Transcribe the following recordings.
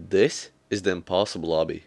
This is the Impossible Obby.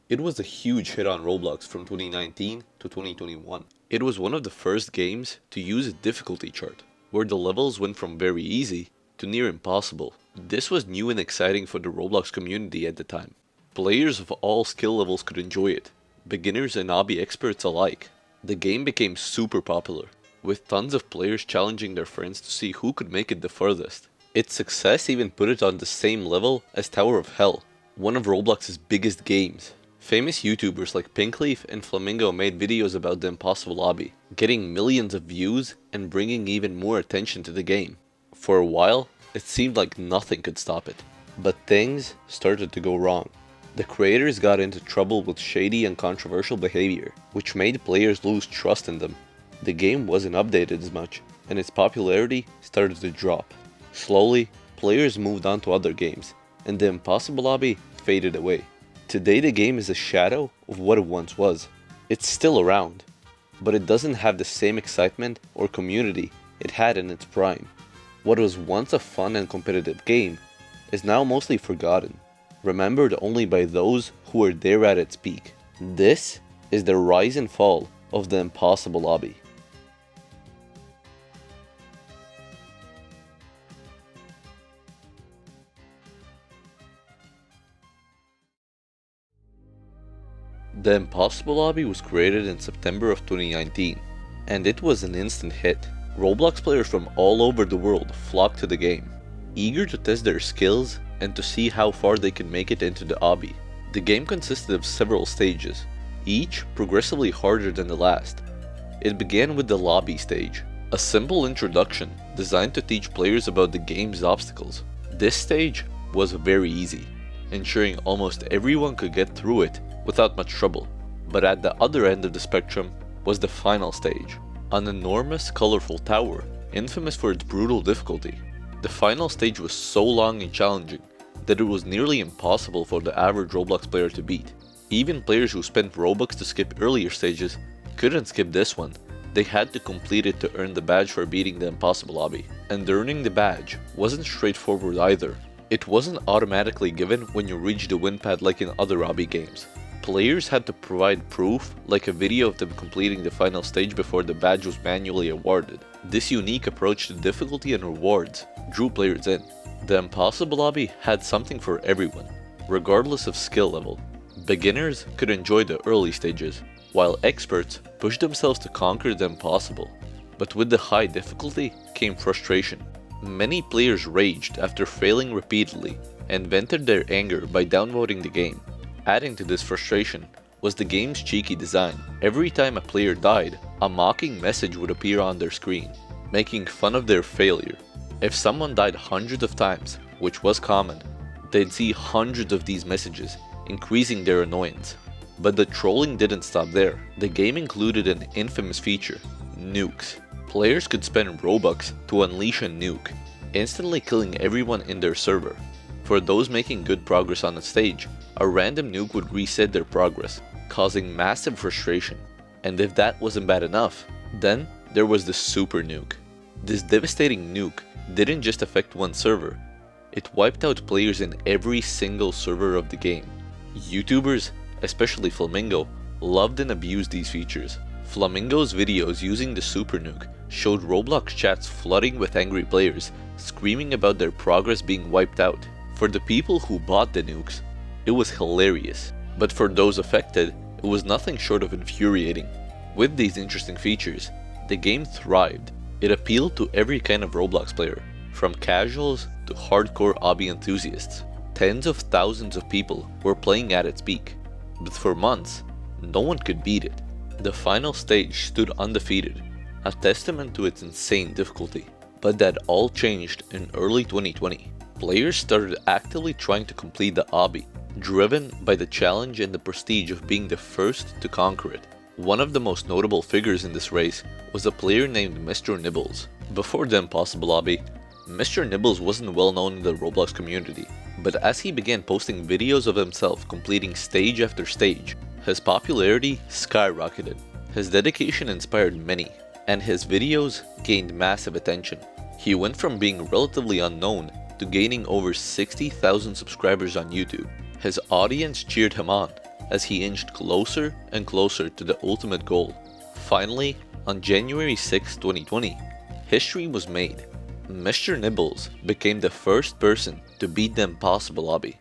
It was a huge hit on Roblox from 2019 to 2021. It was one of the first games to use a difficulty chart, where the levels went from very easy to near impossible. This was new and exciting for the Roblox community at the time. Players of all skill levels could enjoy it, beginners and obby experts alike. The game became super popular, with tons of players challenging their friends to see who could make it the furthest. Its success even put it on the same level as Tower of Hell, one of Roblox's biggest games. Famous YouTubers like Pinkleaf and Flamingo made videos about the Impossible Obby, getting millions of views and bringing even more attention to the game. For a while, it seemed like nothing could stop it, but things started to go wrong. The creators got into trouble with shady and controversial behavior, which made players lose trust in them. The game wasn't updated as much, and its popularity started to drop. Slowly, players moved on to other games, and the Impossible Obby faded away. Today the game is a shadow of what it once was. It's still around, but it doesn't have the same excitement or community it had in its prime. What was once a fun and competitive game is now mostly forgotten, remembered only by those who were there at its peak. This is the rise and fall of the Impossible Obby. The Impossible Obby was created in September of 2019, and it was an instant hit. Roblox players from all over the world flocked to the game, eager to test their skills and to see how far they could make it into the obby. The game consisted of several stages, each progressively harder than the last. It began with the lobby stage, a simple introduction designed to teach players about the game's obstacles. This stage was very easy, ensuring almost everyone could get through it without much trouble. But at the other end of the spectrum was the final stage, an enormous colorful tower, infamous for its brutal difficulty. The final stage was so long and challenging that it was nearly impossible for the average Roblox player to beat. Even players who spent Robux to skip earlier stages couldn't skip this one. They had to complete it to earn the badge for beating the Impossible Obby. And earning the badge wasn't straightforward either. It wasn't automatically given when you reached the win pad like in other obby games. Players had to provide proof, like a video of them completing the final stage before the badge was manually awarded. This unique approach to difficulty and rewards drew players in. The Impossible Obby had something for everyone, regardless of skill level. Beginners could enjoy the early stages, while experts pushed themselves to conquer the impossible. But with the high difficulty came frustration. Many players raged after failing repeatedly and vented their anger by downvoting the game. Adding to this frustration was the game's cheeky design. Every time a player died, a mocking message would appear on their screen, making fun of their failure. If someone died hundreds of times, which was common, they'd see hundreds of these messages, increasing their annoyance. But the trolling didn't stop there. The game included an infamous feature, nukes. Players could spend Robux to unleash a nuke, instantly killing everyone in their server. For those making good progress on a stage, a random nuke would reset their progress, causing massive frustration. And if that wasn't bad enough, then there was the super nuke. This devastating nuke didn't just affect one server, it wiped out players in every single server of the game. YouTubers, especially Flamingo, loved and abused these features. Flamingo's videos using the super nuke showed Roblox chats flooding with angry players, screaming about their progress being wiped out. For the people who bought the nukes, it was hilarious, but for those affected, it was nothing short of infuriating. With these interesting features, the game thrived. It appealed to every kind of Roblox player, from casuals to hardcore obby enthusiasts. Tens of thousands of people were playing at its peak, but for months, no one could beat it. The final stage stood undefeated, a testament to its insane difficulty. But that all changed in early 2020. Players started actively trying to complete the obby, driven by the challenge and the prestige of being the first to conquer it. One of the most notable figures in this race was a player named Mr. Nibbles. Before the Impossible Obby, Mr. Nibbles wasn't well known in the Roblox community, but as he began posting videos of himself completing stage after stage, his popularity skyrocketed. His dedication inspired many, and his videos gained massive attention. He went from being relatively unknown to gaining over 60,000 subscribers on YouTube. His audience cheered him on as he inched closer and closer to the ultimate goal. Finally, on January 6, 2020, history was made. Mr. Nibbles became the first person to beat the Impossible Obby.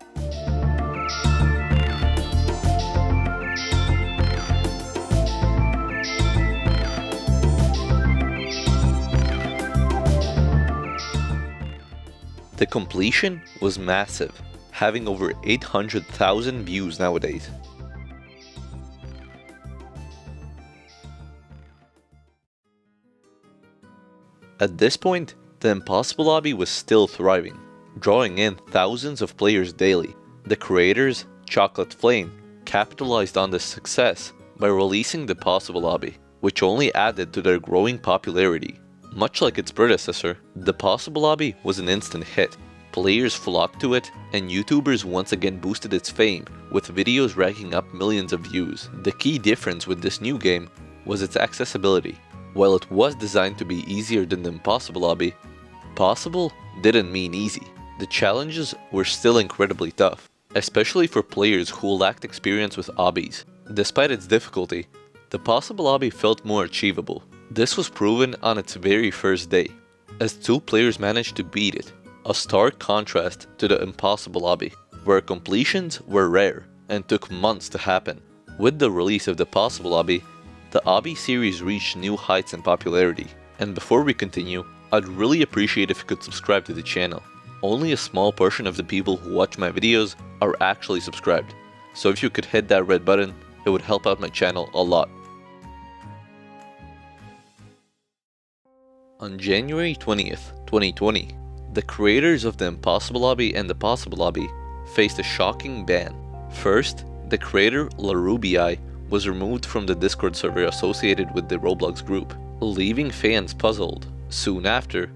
The completion was massive, having over 800,000 views nowadays. At this point, the Impossible Obby was still thriving, drawing in thousands of players daily. The creators, Chocolate Flame, capitalized on this success by releasing the Possible Obby, which only added to their growing popularity. Much like its predecessor, the Possible Obby was an instant hit. Players flocked to it, and YouTubers once again boosted its fame, with videos racking up millions of views. The key difference with this new game was its accessibility. While it was designed to be easier than the Impossible Obby, possible didn't mean easy. The challenges were still incredibly tough, especially for players who lacked experience with obbies. Despite its difficulty, the Possible Obby felt more achievable. This was proven on its very first day, as 2 players managed to beat it, a stark contrast to the Impossible Obby, where completions were rare and took months to happen. With the release of the Possible Obby, the Obby series reached new heights in popularity. And before we continue, I'd really appreciate if you could subscribe to the channel. Only a small portion of the people who watch my videos are actually subscribed, so if you could hit that red button, it would help out my channel a lot. On January 20th, 2020, the creators of the Impossible Obby and the Possible Obby faced a shocking ban. First, the creator LaRubii was removed from the Discord server associated with the Roblox group, leaving fans puzzled. Soon after,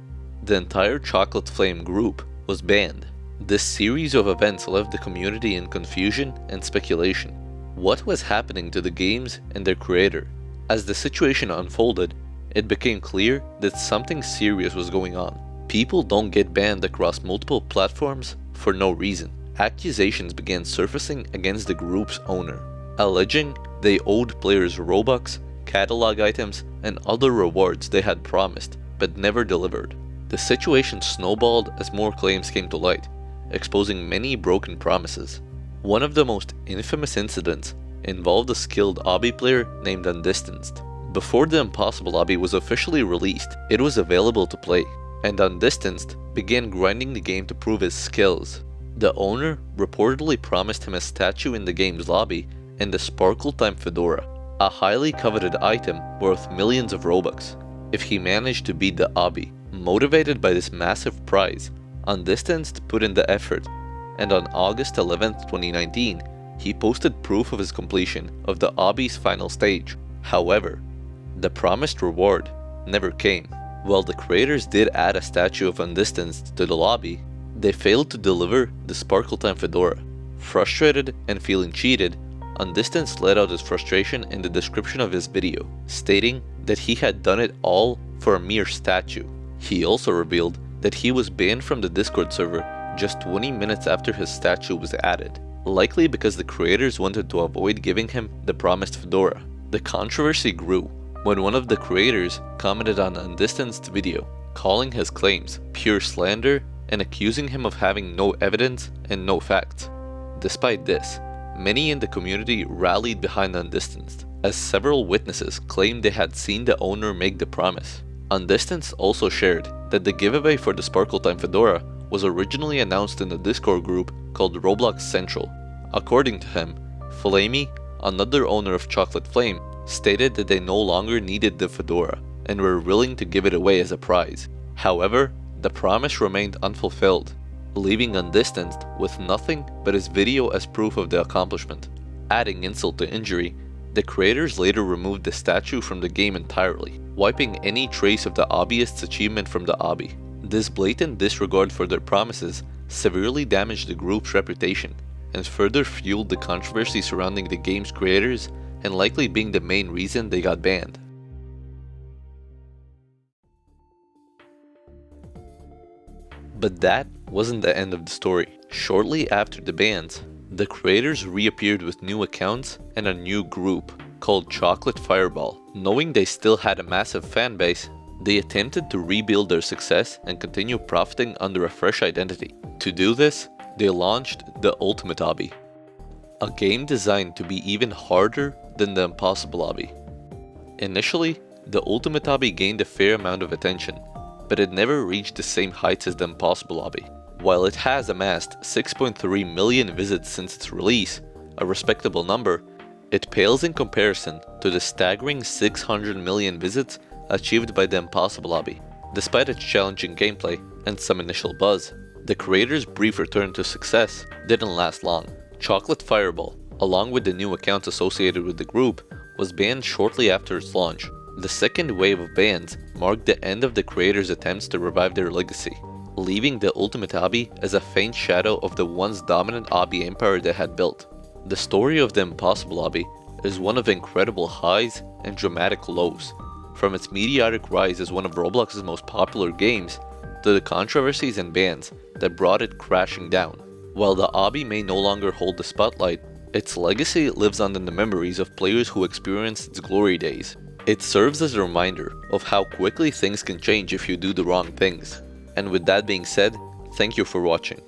the entire Chocolate Flame group was banned. This series of events left the community in confusion and speculation. What was happening to the games and their creator? As the situation unfolded, it became clear that something serious was going on. People don't get banned across multiple platforms for no reason. Accusations began surfacing against the group's owner, alleging they owed players Robux, catalog items, and other rewards they had promised but never delivered. The situation snowballed as more claims came to light, exposing many broken promises. One of the most infamous incidents involved a skilled Obby player named Undistanced. Before the Impossible Obby was officially released, it was available to play, and Undistanced began grinding the game to prove his skills. The owner reportedly promised him a statue in the game's lobby and the Sparkle Time Fedora, a highly coveted item worth millions of Robux, if he managed to beat the Obby. Motivated by this massive prize, Undistanced put in the effort, and on August 11, 2019, he posted proof of his completion of the Obby's final stage. However, the promised reward never came. While the creators did add a statue of Undistanced to the lobby, they failed to deliver the Sparkle Time Fedora. Frustrated and feeling cheated, Undistanced let out his frustration in the description of his video, stating that he had done it all for a mere statue. He also revealed that he was banned from the Discord server just 20 minutes after his statue was added, likely because the creators wanted to avoid giving him the promised fedora. The controversy grew when one of the creators commented on Undistanced's video, calling his claims pure slander and accusing him of having no evidence and no facts. Despite this, many in the community rallied behind Undistanced, as several witnesses claimed they had seen the owner make the promise. Undistanced also shared that the giveaway for the Sparkle Time Fedora was originally announced in a Discord group called Roblox Central. According to him, Flamey, another owner of Chocolate Flame, stated that they no longer needed the fedora and were willing to give it away as a prize. However, the promise remained unfulfilled, leaving Undistanced with nothing but his video as proof of the accomplishment. Adding insult to injury, the creators later removed the statue from the game entirely, wiping any trace of the obvious achievement from the Obby. This blatant disregard for their promises severely damaged the group's reputation and further fueled the controversy surrounding the game's creators and likely being the main reason they got banned. But that wasn't the end of the story. Shortly after the bans, The creators reappeared with new accounts and a new group called Chocolate Fireball. Knowing they still had a massive fan base, they attempted to rebuild their success and continue profiting under a fresh identity. To do this, they launched the Ultimate Obby, a game designed to be even harder than the Impossible Obby. Initially, the Ultimate Obby gained a fair amount of attention, but it never reached the same heights as the Impossible Obby. While it has amassed 6.3 million visits since its release, a respectable number, it pales in comparison to the staggering 600 million visits achieved by the Impossible Obby. Despite its challenging gameplay and some initial buzz, the creator's brief return to success didn't last long. Chocolate Fireball, along with the new accounts associated with the group, was banned shortly after its launch. The second wave of bans marked the end of the creators' attempts to revive their legacy, leaving the Ultimate Obby as a faint shadow of the once dominant Obby empire they had built. The story of the Impossible Obby is one of incredible highs and dramatic lows, from its meteoric rise as one of Roblox's most popular games to the controversies and bans that brought it crashing down. While the Obby may no longer hold the spotlight, its legacy lives on in the memories of players who experienced its glory days. It serves as a reminder of how quickly things can change if you do the wrong things. And with that being said, thank you for watching.